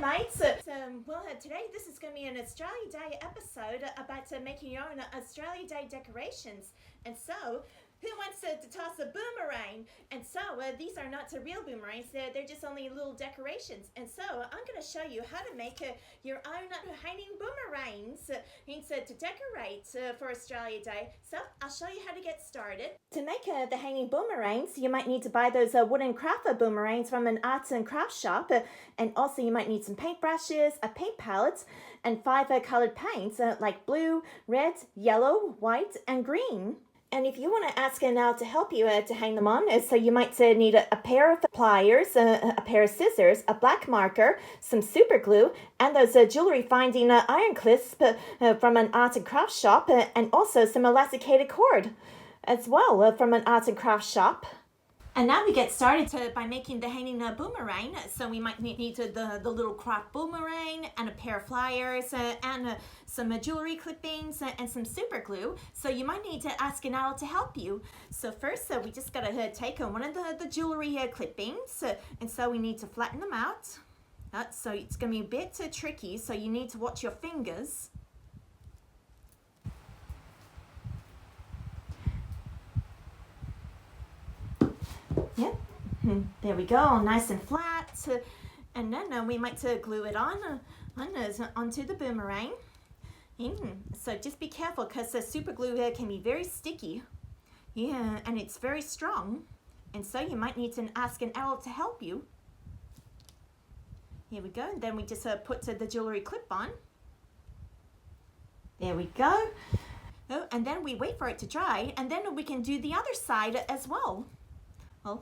mates. Today this is going to be an Australia Day episode about making your own Australia Day decorations. And so, who wants to toss a boomerang? And so, these are not real boomerangs, they're just only little decorations. And so, I'm going to show you how to make your own hanging boomerangs to decorate for Australia Day. So, I'll show you how to get started. To make the hanging boomerangs, you might need to buy those wooden craft boomerangs from an arts and crafts shop. And also, you might need some paintbrushes, a paint palette, and 5 colored paints like blue, red, yellow, white, and green. And if you want to ask Nell to help you to hang them on, so you might need a pair of pliers, a pair of scissors, a black marker, some super glue, and those Jewellery Findings Iron Clasps from an art and crafts shop, and also some elasticated cord as well from an art and crafts shop. And now we get started by making the hanging boomerang. So we might need the little craft boomerang and a pair of pliers and some jewelry clippings and some super glue. So you might need to ask an owl to help you. So first we just got to take one of the jewelry clippings. And so we need to flatten them out. So it's going to be a bit tricky. So you need to watch your fingers. Yep, there we go, all nice and flat. And then we might glue it onto the boomerang. So just be careful because the super glue can be very sticky. Yeah, and it's very strong. And so you might need to ask an owl to help you. Here we go. And then we just put the jewelry clip on. There we go. Oh, and then we wait for it to dry. And then we can do the other side as well. Oh,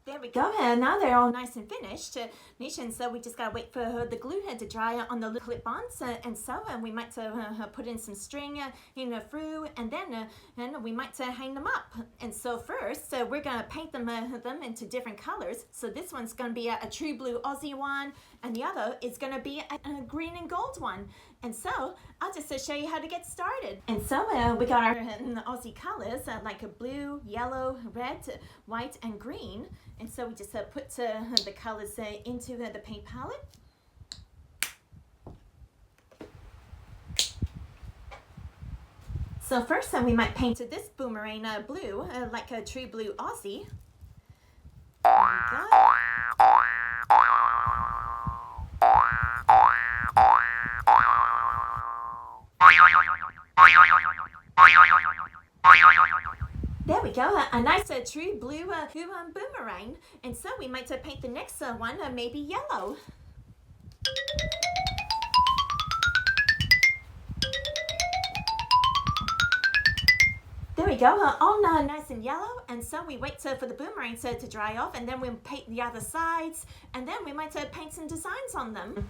there we go. And now they're all nice and finished. And so we just gotta wait for the glue head to dry on the little clip-ons. And we might put in some string through, and then we might hang them up. And so first, we're gonna paint them into different colors. So this one's gonna be a true blue Aussie one, and the other is gonna be a green and gold one. And so I'll just show you how to get started. And so we got our Aussie colors like a blue, yellow, red, white, and green. And so we just put the colors into the paint palette. So first we might paint this boomerang blue, like a true blue Aussie. There we go. There we go, a nice true blue boomerang. And so we might paint the next one maybe yellow. There we go, all nice and yellow. And so we wait for the boomerang to dry off, and then we'll paint the other sides, and then we might paint some designs on them.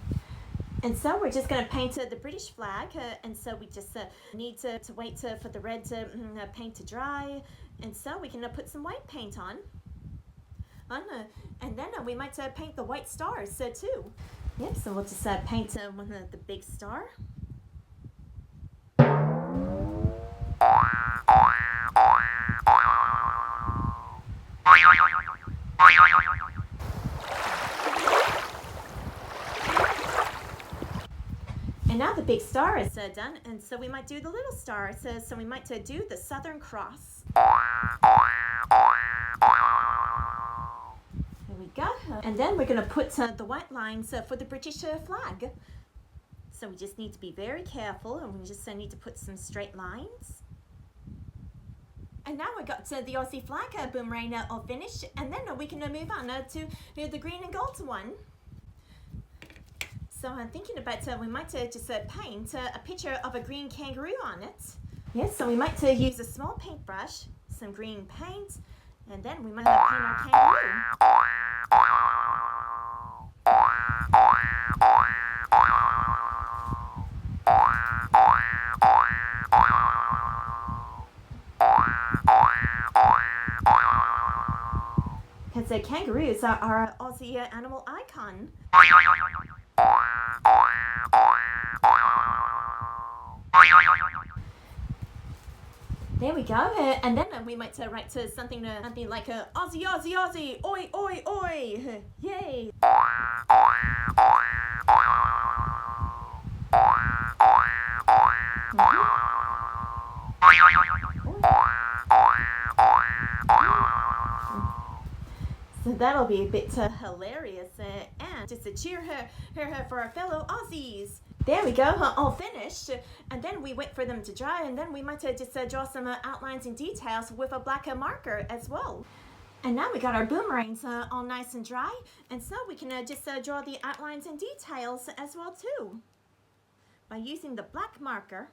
And so we're just going to paint the British flag, and so we just need to wait for the red paint to dry, and so we can put some white paint on. And then we might paint the white stars too. Yep, so we'll just paint one of the big star. And now the big star is done, and so we might do the little star. So we might do the Southern Cross. Here we go. And then we're going to put the white lines for the British flag. So we just need to be very careful, and we just need to put some straight lines. And now we got the Aussie flag boomerang all finished, and then we can move on to the green and gold one. So I'm thinking about we might just paint a picture of a green kangaroo on it. Yes, so we might use a small paintbrush, some green paint, and then we might paint our kangaroo. Because the kangaroos are our Aussie animal icon. There we go, and then we might write something like Aussie, Aussie, Aussie, oi, oi, oi, yay. So that'll be a bit hilarious and just to cheer her for our fellow Aussies. There we go, all finished. And then we wait for them to dry, and then we might just draw some outlines and details with a black marker as well. And now we got our boomerangs all nice and dry, and so we can just draw the outlines and details as well too, by using the black marker.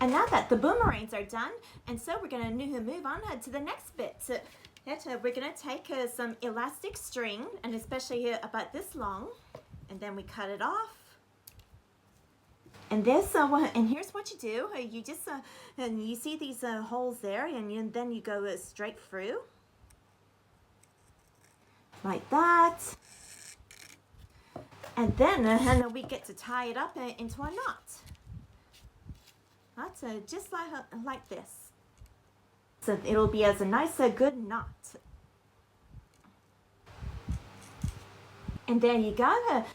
And now that the boomerangs are done, and so we're going to move on to the next bit. We're going to take some elastic string, and especially about this long, and then we cut it off. And and here's what you do. You just and you see these holes there, and then you go straight through like that. And then we get to tie it up into a knot. That's just like this. So it'll be as a nice, good knot. And there you go.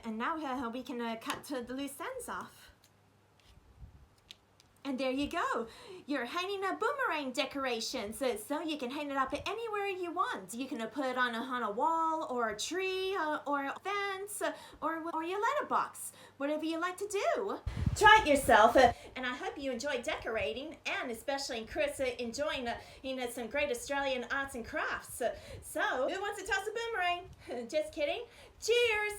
And now we can cut the loose ends off. And there you go. You're hanging a boomerang decoration. So you can hang it up anywhere you want. You can put it on a wall, or a tree, or a fence, or your letterbox. Whatever you like to do. Try it yourself. And I hope you enjoy decorating, and especially Chris enjoying some great Australian arts and crafts. So who wants to toss a boomerang? Just kidding. Cheers!